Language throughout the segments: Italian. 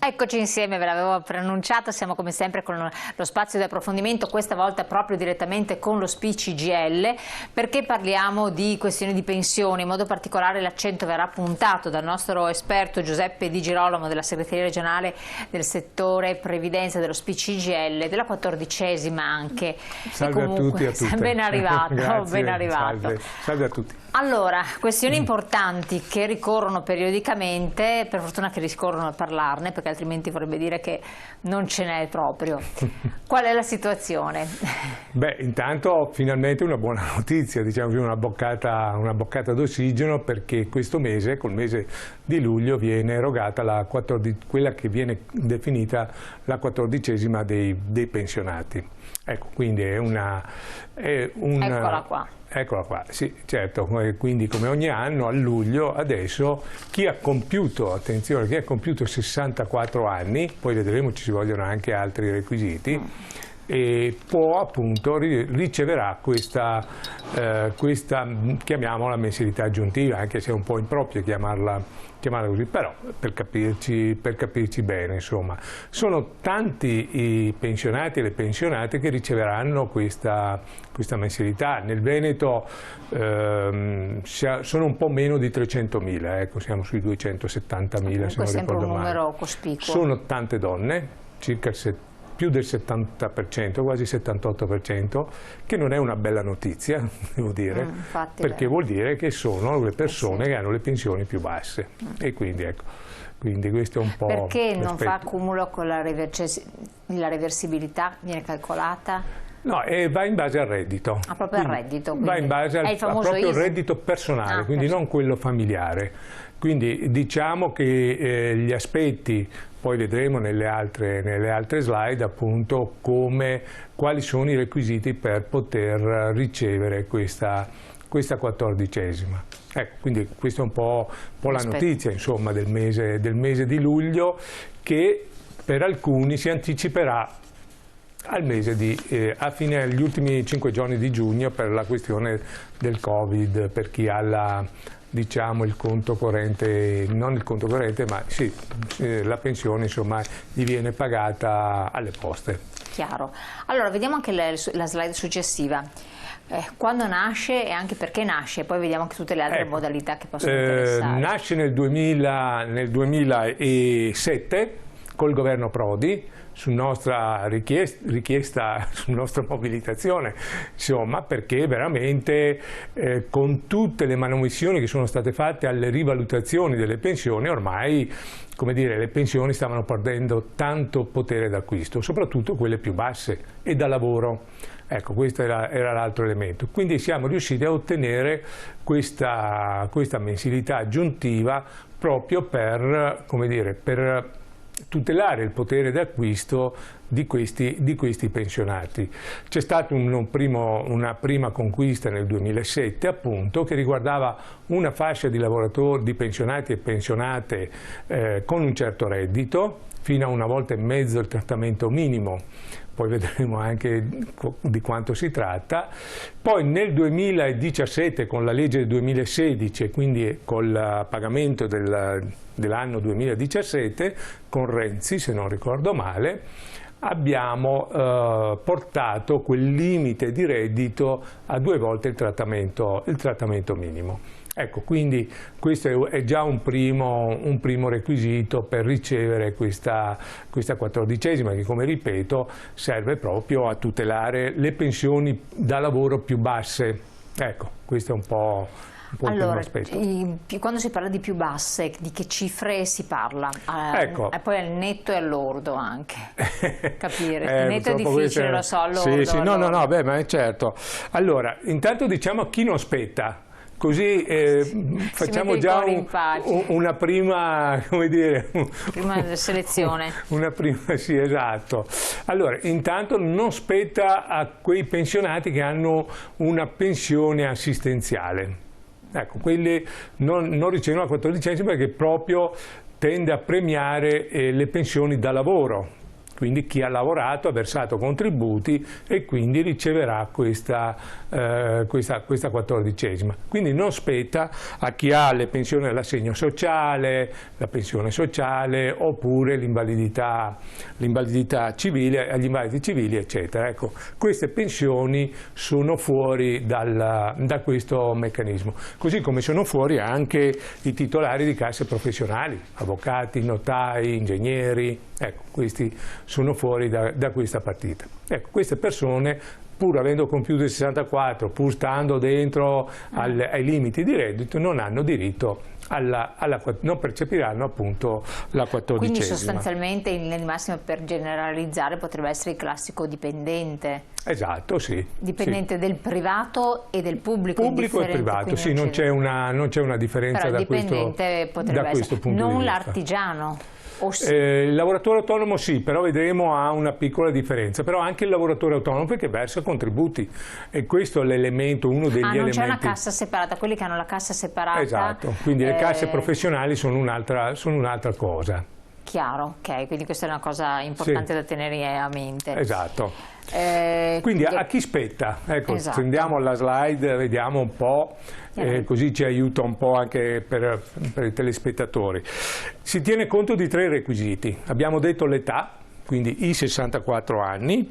Eccoci insieme, ve l'avevo preannunciato, siamo come sempre con lo spazio di approfondimento, questa volta proprio direttamente con lo SPI CGIL, perché parliamo di questioni di pensioni, in modo particolare l'accento verrà puntato dal nostro esperto Giuseppe Di Girolamo della segreteria regionale del settore previdenza dello SPI CGIL, della 14ª anche. Salve a tutti e a tutte. Ben arrivato, Grazie, ben arrivato. Salve a tutti. Allora, questioni importanti che ricorrono periodicamente, per fortuna che ricorrono a parlarne, perché altrimenti vorrebbe dire che non ce n'è proprio. Qual è la situazione? Beh, intanto finalmente una buona notizia, diciamo una boccata d'ossigeno, perché questo mese, col mese di luglio, viene erogata quella che viene definita la 14ª dei pensionati. Ecco, quindi è una... Eccola qua. Eccola qua, sì, certo, quindi come ogni anno a luglio adesso chi ha compiuto, attenzione, chi ha compiuto 64 anni, poi vedremo ci vogliono anche altri requisiti, e può appunto riceverà questa chiamiamola mensilità aggiuntiva, anche se è un po' improprio chiamarla così, però per capirci bene, insomma, sono tanti i pensionati e le pensionate che riceveranno questa mensilità. Nel Veneto sono un po' meno di 300.000, ecco, siamo sui 270.000 se non ricordo un male. numero cospicuo. Sono tante donne, circa più del 70%, quasi 78%, che non è una bella notizia, devo dire, perché vuol dire che sono le persone che hanno le pensioni più basse. E quindi ecco, questo è un po'... Perché non fa accumulo con la reversibilità, viene calcolata? No, va in base al reddito. Ah, proprio al reddito? Va in base al proprio reddito personale, quindi non quello familiare. Quindi diciamo che gli aspetti, poi vedremo nelle altre slide appunto quali sono i requisiti per poter ricevere questa 14ª. Ecco, quindi questa è un po' la notizia, insomma, del mese di luglio, che per alcuni si anticiperà al mese agli ultimi 5 giorni di giugno, per la questione del Covid, per chi ha diciamo il conto corrente, non il conto corrente, ma sì, la pensione insomma gli viene pagata alle poste. Chiaro. Allora vediamo anche la slide successiva. Quando nasce e anche perché nasce, poi vediamo anche tutte le altre modalità che possono interessare. Nasce nel 2007 col governo Prodi, su nostra richiesta, su nostra mobilitazione, insomma, perché veramente con tutte le manomissioni che sono state fatte alle rivalutazioni delle pensioni, ormai, come dire, le pensioni stavano perdendo tanto potere d'acquisto, soprattutto quelle più basse e da lavoro. Ecco, questo era l'altro elemento. Quindi siamo riusciti a ottenere questa mensilità aggiuntiva proprio per, come dire, per tutelare il potere d'acquisto di questi pensionati. C'è stata una prima conquista nel 2007 appunto, che riguardava una fascia di lavoratori, di pensionati e pensionate con un certo reddito, fino a 1,5 volte il trattamento minimo. Poi vedremo anche di quanto si tratta. Poi nel 2017, con la legge del 2016, e quindi col pagamento dell'anno 2017, con Renzi, se non ricordo male, abbiamo portato quel limite di reddito a 2 volte il trattamento minimo. Ecco, quindi questo è già un primo requisito per ricevere questa 14ª, che, come ripeto, serve proprio a tutelare le pensioni da lavoro più basse. Ecco, questo è un po' il primo aspetto. Quando si parla di più basse, di che cifre si parla? Ecco. E poi al netto e all'ordo anche, capire. Il netto è difficile, lo so, all'ordo. Sì, no, beh, ma è certo. Allora, intanto diciamo a chi non spetta. Così facciamo già una prima, come dire, prima selezione. Sì, esatto. Allora, intanto non spetta a quei pensionati che hanno una pensione assistenziale. Ecco, quelli non ricevono la 14ª perché proprio tende a premiare le pensioni da lavoro. quindi chi ha lavorato ha versato contributi e quindi riceverà questa 14ª. Quindi non spetta a chi ha le pensioni dell'assegno sociale, la pensione sociale oppure l'invalidità civile, agli invalidi civili eccetera. Ecco, queste pensioni sono fuori da questo meccanismo, così come sono fuori anche i titolari di casse professionali, avvocati, notai, ingegneri, ecco, questi sono fuori da questa partita. Ecco, queste persone, pur avendo compiuto il 64, pur stando dentro ai limiti di reddito, non hanno diritto non percepiranno appunto la 14ª. Quindi sostanzialmente in linea di massima, per generalizzare, potrebbe essere il classico dipendente. Esatto, sì. Dipendente del privato e del pubblico. Pubblico e privato, sì, non c'è una differenza da questo punto di vista. Non l'artigiano. Il lavoratore autonomo sì, però vedremo ha una piccola differenza, però anche il lavoratore autonomo perché versa contributi e questo è l'elemento, uno degli elementi. Non c'è una cassa separata, quelli che hanno la cassa separata. Esatto, quindi le casse professionali sono un'altra cosa. Chiaro, ok, quindi questa è una cosa importante da tenere a mente. Esatto. Quindi a chi spetta? Ecco, esatto. Prendiamo la slide, vediamo un po', così ci aiuta un po' anche per i telespettatori. Si tiene conto di 3 requisiti. Abbiamo detto l'età, quindi i 64 anni,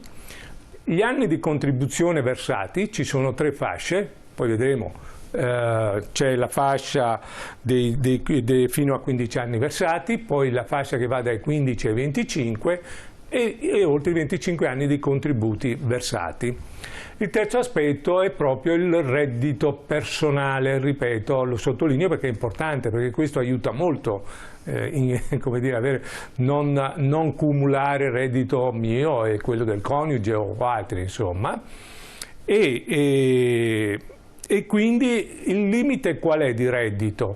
gli anni di contribuzione versati, ci sono 3 fasce, poi vedremo. C'è la fascia fino a 15 anni versati, poi la fascia che va dai 15 ai 25 e oltre i 25 anni di contributi versati. Il terzo aspetto è proprio il reddito personale, ripeto, lo sottolineo perché è importante, perché questo aiuta molto come dire, non cumulare il reddito mio e quello del coniuge o altri, insomma. E quindi il limite qual è di reddito?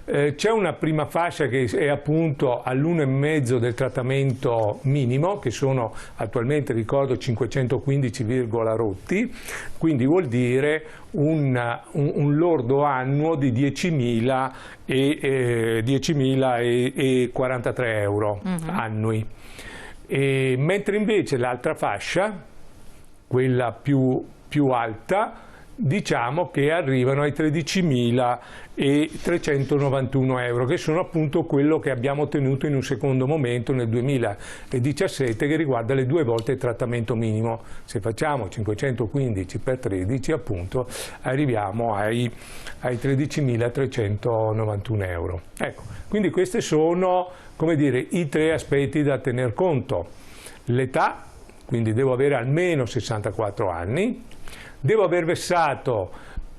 C'è una prima fascia che è appunto all'1,5 del trattamento minimo, che sono attualmente, ricordo, 515, rotti, quindi vuol dire un lordo annuo di 10.043 euro annui. Mentre invece l'altra fascia, quella più alta, diciamo che arrivano ai 13.391 euro, che sono appunto quello che abbiamo ottenuto in un secondo momento nel 2017, che riguarda le 2 volte il trattamento minimo. Se facciamo 515 per 13 appunto arriviamo ai 13.391 euro. Ecco, quindi questi sono, come dire, i 3 aspetti da tener conto. L'età, quindi devo avere almeno 64 anni, devo aver versato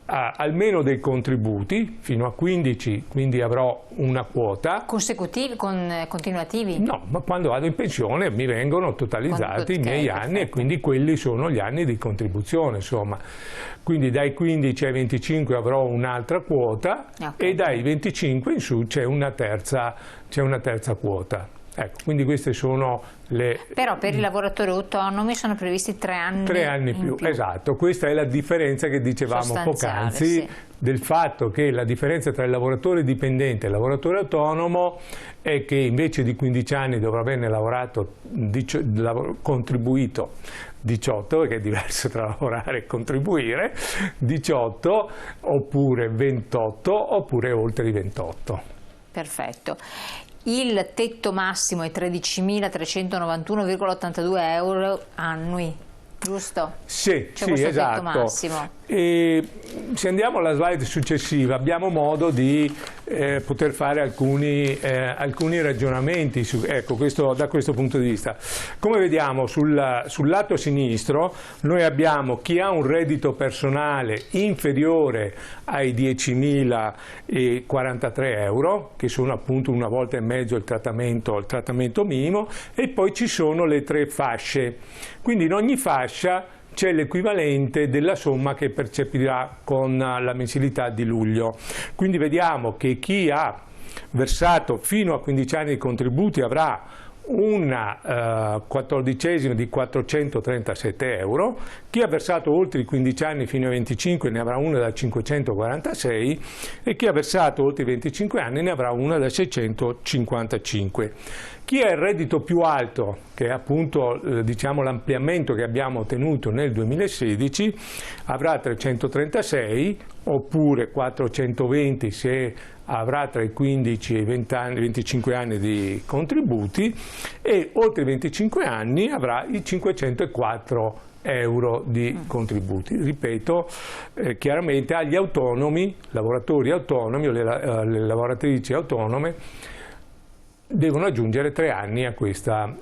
almeno dei contributi fino a 15, quindi avrò una quota. Consecutivi, continuativi? No, ma quando vado in pensione mi vengono totalizzati i miei anni e quindi quelli sono gli anni di contribuzione, insomma. Quindi dai 15 ai 25 avrò un'altra quota e dai 25 in su c'è una terza quota. Ecco, quindi queste sono le... Però per i lavoratori autonomi sono previsti 3 anni 3 anni in più, esatto. Questa è la differenza che dicevamo poc'anzi, sì, del fatto che la differenza tra il lavoratore dipendente e il lavoratore autonomo è che invece di 15 anni dovrà averne contribuito 18, perché è diverso tra lavorare e contribuire, 18 oppure 28 oppure oltre i 28. Perfetto. Il tetto massimo è 13.391,82 euro annui, giusto? Sì, c'è questo esatto. Tetto massimo. E se andiamo alla slide successiva abbiamo modo di poter fare alcuni ragionamenti ecco, da questo punto di vista. Come vediamo sul lato sinistro noi abbiamo chi ha un reddito personale inferiore ai 10.043 euro, che sono appunto 1,5 volte il trattamento minimo, e poi ci sono le 3 fasce. Quindi in ogni fascia c'è l'equivalente della somma che percepirà con la mensilità di luglio. Quindi vediamo che chi ha versato fino a 15 anni di contributi avrà una quattordicesima di 437 euro, chi ha versato oltre i 15 anni fino ai 25 ne avrà una da 546 e chi ha versato oltre i 25 anni ne avrà una da 655. Chi ha il reddito più alto, che è appunto diciamo l'ampliamento che abbiamo ottenuto nel 2016, avrà 336 oppure 420 se avrà tra i 15 e i 20 anni, 25 anni di contributi, e oltre i 25 anni avrà i 504 euro di contributi. Ripeto, chiaramente agli autonomi, lavoratori autonomi o le lavoratrici autonome devono aggiungere 3 anni a questo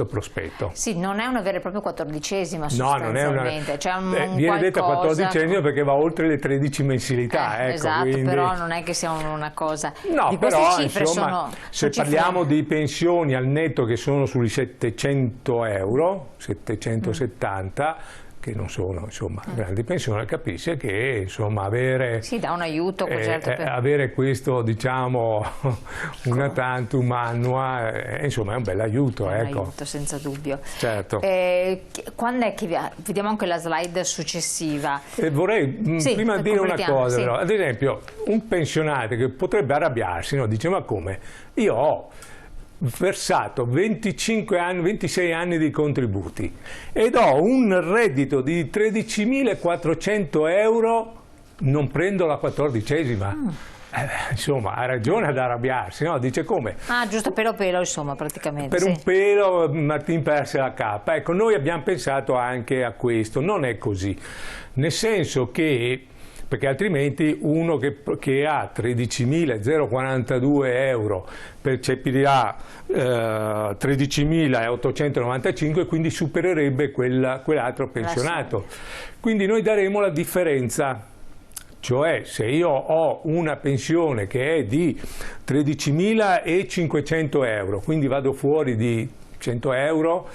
prospetto. Sì, non è una vera e propria quattordicesima sostanzialmente. Cioè viene detta quattordicesima perché va oltre le 13 mensilità. Ecco, esatto, quindi... però non è che sia una cosa... No, di però cifre insomma, se cifre... parliamo di pensioni al netto che sono sui 700 euro, 770, che non sono insomma grandi pensioni, capisce che insomma avere, sì, dà un aiuto, avere questo diciamo una tantum annua insomma è un bel aiuto, un ecco. aiuto senza dubbio. Certo. Quando è che vediamo anche la slide successiva? Vorrei prima dire una cosa, però. Ad esempio un pensionato che potrebbe arrabbiarsi, no? Dice: ma come? Io ho versato 26 anni di contributi ed ho un reddito di 13.400 euro, non prendo la quattordicesima. Insomma, ha ragione ad arrabbiarsi, no? Dice: come? Ah, giusto, pelo insomma, praticamente. Per un pelo Martin perse la cappa. Ecco, noi abbiamo pensato anche a questo, non è così, nel senso che perché altrimenti uno che ha 13.042 euro percepirà 13.895 e quindi supererebbe quell'altro pensionato. Quindi noi daremo la differenza, cioè se io ho una pensione che è di 13.500 euro, quindi vado fuori di 100 euro,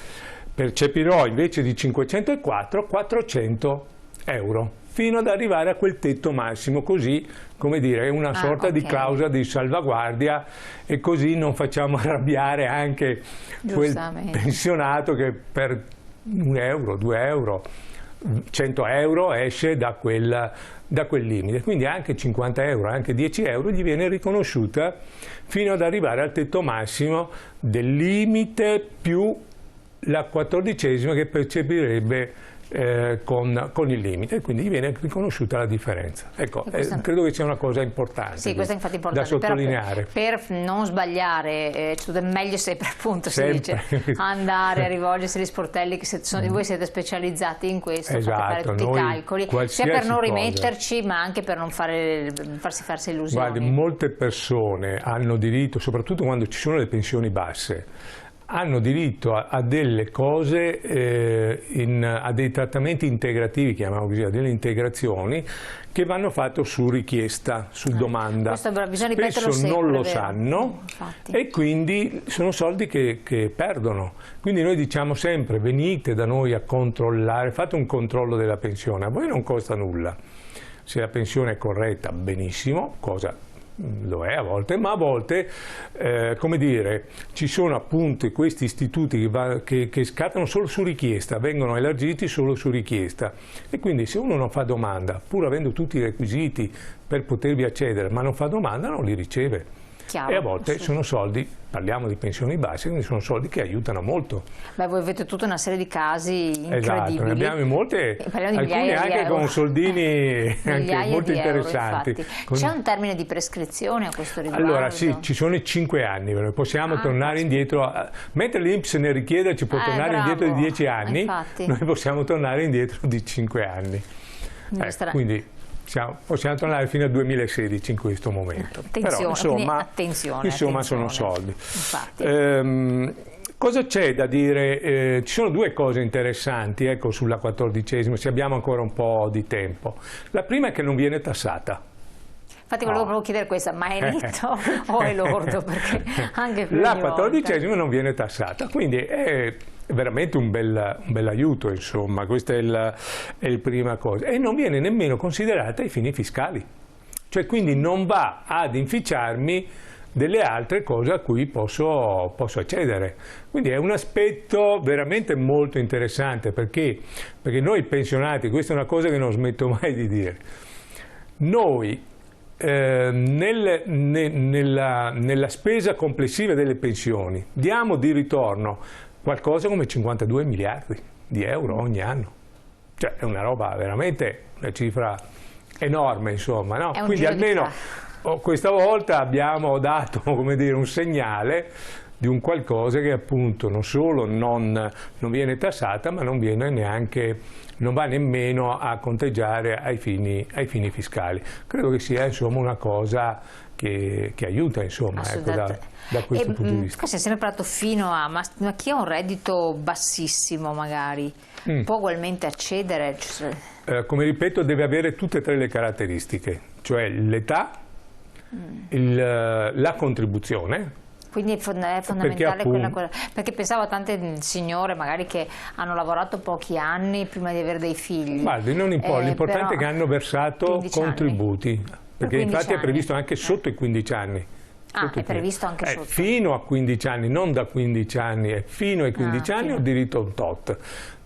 percepirò invece di 504 400 euro. Fino ad arrivare a quel tetto massimo, così, come dire, è una sorta di clausola di salvaguardia e così non facciamo arrabbiare anche quel pensionato che per 1 euro, 2 euro, 100 euro esce da quel limite. Quindi anche 50 euro, anche 10 euro gli viene riconosciuta fino ad arrivare al tetto massimo del limite più la quattordicesima che percepirebbe con il limite, quindi gli viene riconosciuta la differenza. Ecco, credo che sia una cosa importante, sì, questa è infatti importante, da sottolineare. Per non sbagliare, è meglio sempre appunto si dice andare a rivolgersi agli sportelli, che voi siete specializzati in questo, fate tutti i calcoli, sia per non rimetterci ma anche per non farsi illusioni. Guardi, molte persone hanno diritto, soprattutto quando ci sono le pensioni basse, hanno diritto a delle cose, a dei trattamenti integrativi, chiamiamo così, a delle integrazioni che vanno fatte su richiesta, su domanda. Spesso non lo sanno e quindi sono soldi che perdono. Quindi noi diciamo sempre: venite da noi a controllare, fate un controllo della pensione, a voi non costa nulla. Se la pensione è corretta, benissimo, cosa lo è a volte, ma a volte, come dire, ci sono appunto questi istituti che scattano solo su richiesta, vengono elargiti solo su richiesta, e quindi se uno non fa domanda, pur avendo tutti i requisiti per potervi accedere, ma non fa domanda, non li riceve. Chiaro, e a volte sono soldi, parliamo di pensioni basse, quindi sono soldi che aiutano molto. Beh, voi avete tutta una serie di casi incredibili. Esatto, ne abbiamo molte, alcuni anche con soldini anche molto interessanti. C'è un termine di prescrizione a questo riguardo? Allora sì, ci sono i 5 anni, possiamo tornare indietro, mentre l'INPS ne richiede ci può tornare indietro di 10 anni, noi possiamo tornare indietro di 5 anni. Quindi possiamo tornare fino al 2016 in questo momento. Però insomma sono soldi. Cosa c'è da dire? Ci sono due cose interessanti, ecco, sulla quattordicesima, se abbiamo ancora un po' di tempo. La prima è che non viene tassata. Infatti volevo proprio chiedere questa, ma è netto o è lordo? Perché anche la quattordicesima non viene tassata, quindi è veramente un bel aiuto, insomma, questa è la prima cosa. E non viene nemmeno considerata ai fini fiscali, cioè quindi non va ad inficiarmi delle altre cose a cui posso accedere. Quindi è un aspetto veramente molto interessante, perché noi pensionati, questa è una cosa che non smetto mai di dire, noi nella spesa complessiva delle pensioni diamo di ritorno qualcosa come 52 miliardi di euro ogni anno. Cioè è una roba veramente, una cifra enorme, insomma, no? Quindi almeno questa volta abbiamo dato, come dire, un segnale di un qualcosa che appunto non solo non viene tassata, ma non va nemmeno a conteggiare ai fini fiscali. Credo che sia, insomma, una cosa che aiuta, insomma, ecco, da questo punto di vista. Si è sempre parlato fino a, ma chi ha un reddito bassissimo magari può ugualmente accedere? Come ripeto, deve avere tutte e tre le caratteristiche, cioè l'età, la contribuzione. Quindi è fondamentale perché pensavo a tante signore magari che hanno lavorato pochi anni prima di avere dei figli. Guardi, non importa, l'importante è che hanno versato contributi, perché infatti è previsto anche sotto i 15 anni. È previsto anche sotto? Fino a 15 anni, non da 15 anni, è fino ai 15 anni ho diritto a un tot.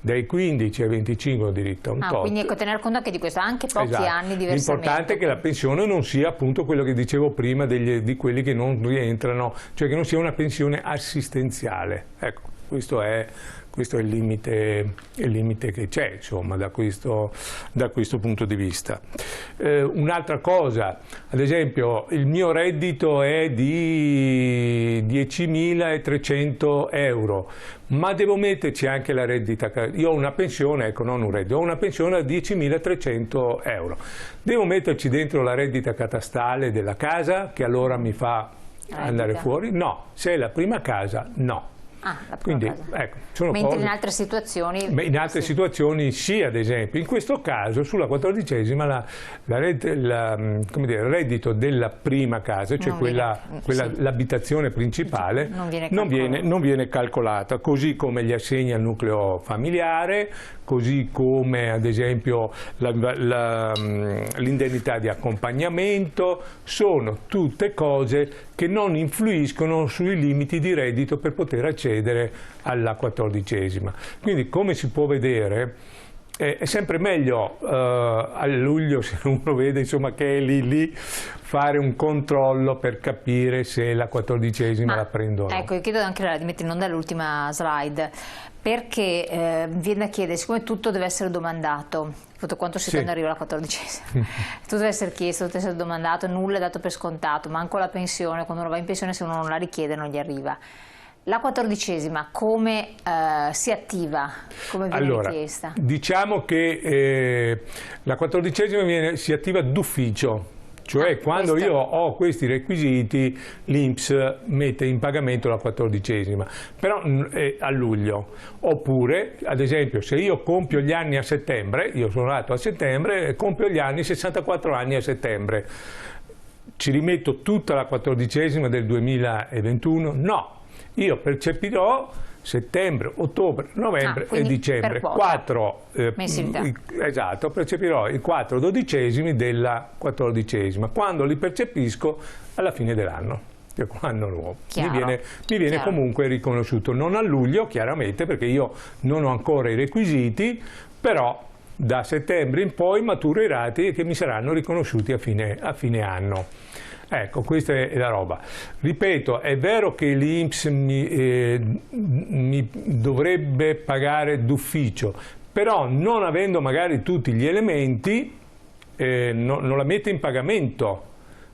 Dai 15 ai 25 ho diritto a un tot. Quindi ecco, tener conto anche di questo, anche pochi anni di versamento. L'importante è che la pensione non sia appunto quello che dicevo prima di quelli che non rientrano, cioè che non sia una pensione assistenziale. Ecco, questo è il limite che c'è, insomma, da questo punto di vista. Un'altra cosa, ad esempio, il mio reddito è di 10.300 euro, ma devo metterci anche la reddita. Io ho una pensione, ecco, non un reddito, ho una pensione a 10.300 euro. Devo metterci dentro la reddita catastale della casa, che allora mi fa andare fuori? No, se è la prima casa, no. Quindi, ecco, mentre in altre situazioni? In altre situazioni sì, ad esempio. In questo caso, sulla 14ª, il reddito della prima casa, cioè l'abitazione principale, non viene calcolata, così come gli assegni al nucleo familiare, così come ad esempio l'indennità di accompagnamento, sono tutte cose che non influiscono sui limiti di reddito per poter accedere alla 14ª. Quindi, come si può vedere, è sempre meglio a luglio, se uno vede, insomma, che è lì, fare un controllo per capire se la 14ª la prendono. Ecco, io chiedo anche la Dimitri, non dall'ultima slide, perché viene da chiedere, siccome tutto deve essere domandato, quanto quando arriva la 14ª, tutto deve essere chiesto, tutto deve essere domandato, nulla è dato per scontato, manco la pensione, quando uno va in pensione se uno non la richiede non gli arriva. La 14ª come si attiva? Come viene richiesta? Diciamo che la 14ª si attiva d'ufficio. Cioè quando io ho questi requisiti l'INPS mette in pagamento la 14ª, però a luglio. Oppure, ad esempio, se io compio gli anni a settembre, io sono nato a settembre, compio gli anni, 64 anni a settembre, ci rimetto tutta la 14ª del 2021? No, io percepirò settembre, ottobre, novembre e dicembre, 4 esatto, percepirò i 4 dodicesimi della 14ª, quando li percepisco alla fine dell'anno, anno nuovo. Mi viene comunque riconosciuto, non a luglio chiaramente perché io non ho ancora i requisiti, però da settembre in poi maturo i rati che mi saranno riconosciuti a fine anno. Ecco, questa è la roba. Ripeto, è vero che l'INPS mi dovrebbe pagare d'ufficio, però non avendo magari tutti gli elementi non la mette in pagamento,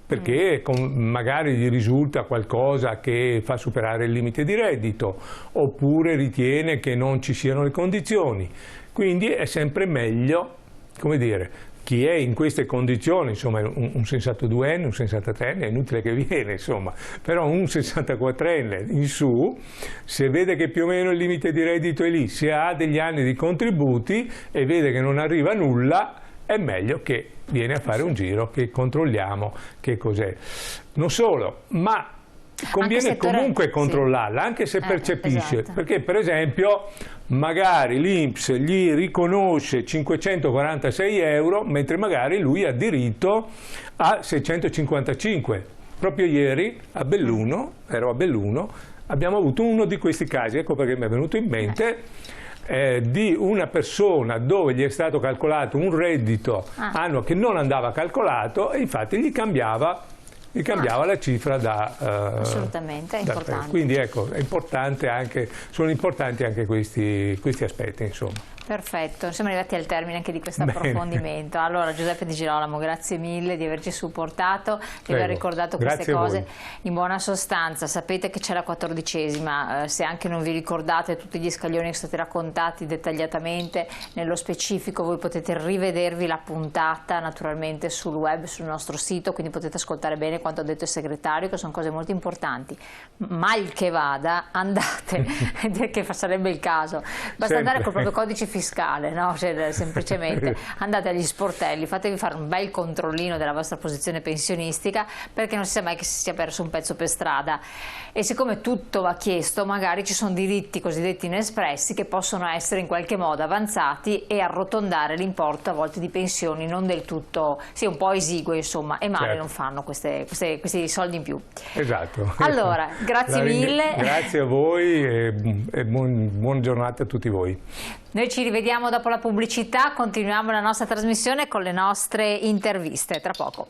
perché magari gli risulta qualcosa che fa superare il limite di reddito, oppure ritiene che non ci siano le condizioni. Quindi è sempre meglio, come dire, chi è in queste condizioni, insomma un 62enne, un 63enne, è inutile che viene, insomma, però un 64enne in su, se vede che più o meno il limite di reddito è lì, se ha degli anni di contributi e vede che non arriva nulla, è meglio che viene a fare un giro, che controlliamo che cos'è. Non solo, ma conviene comunque controllarla, anche se percepisce, perché per esempio magari l'INPS gli riconosce 546 euro, mentre magari lui ha diritto a 655. proprio ieri a Belluno, ero a Belluno, abbiamo avuto uno di questi casi, ecco perché mi è venuto in mente, di una persona dove gli è stato calcolato un reddito annuo che non andava calcolato e infatti gli cambiava la cifra da... assolutamente, è importante. Quindi ecco, sono importanti anche questi aspetti, insomma. Perfetto, siamo arrivati al termine anche di questo approfondimento. Allora Giuseppe Di Girolamo, grazie mille di averci supportato, di aver ricordato queste cose. In buona sostanza, sapete che c'è la 14ª, se anche non vi ricordate tutti gli scaglioni che sono stati raccontati dettagliatamente, nello specifico voi potete rivedervi la puntata naturalmente sul web, sul nostro sito, quindi potete ascoltare bene quanto ha detto il segretario, che sono cose molto importanti. Mal che vada, andate, che sarebbe il caso, basta andare col proprio codice fiscale, no? Cioè, semplicemente andate agli sportelli, fatevi fare un bel controllino della vostra posizione pensionistica, perché non si sa mai che si sia perso un pezzo per strada, e siccome tutto va chiesto, magari ci sono diritti cosiddetti inespressi che possono essere in qualche modo avanzati e arrotondare l'importo a volte di pensioni non del tutto, sì, un po' esigue, insomma, e male non fanno questi soldi in più. Esatto. Allora, grazie mille. Grazie a voi e buona giornata a tutti voi. Noi ci rivediamo dopo la pubblicità, continuiamo la nostra trasmissione con le nostre interviste, tra poco.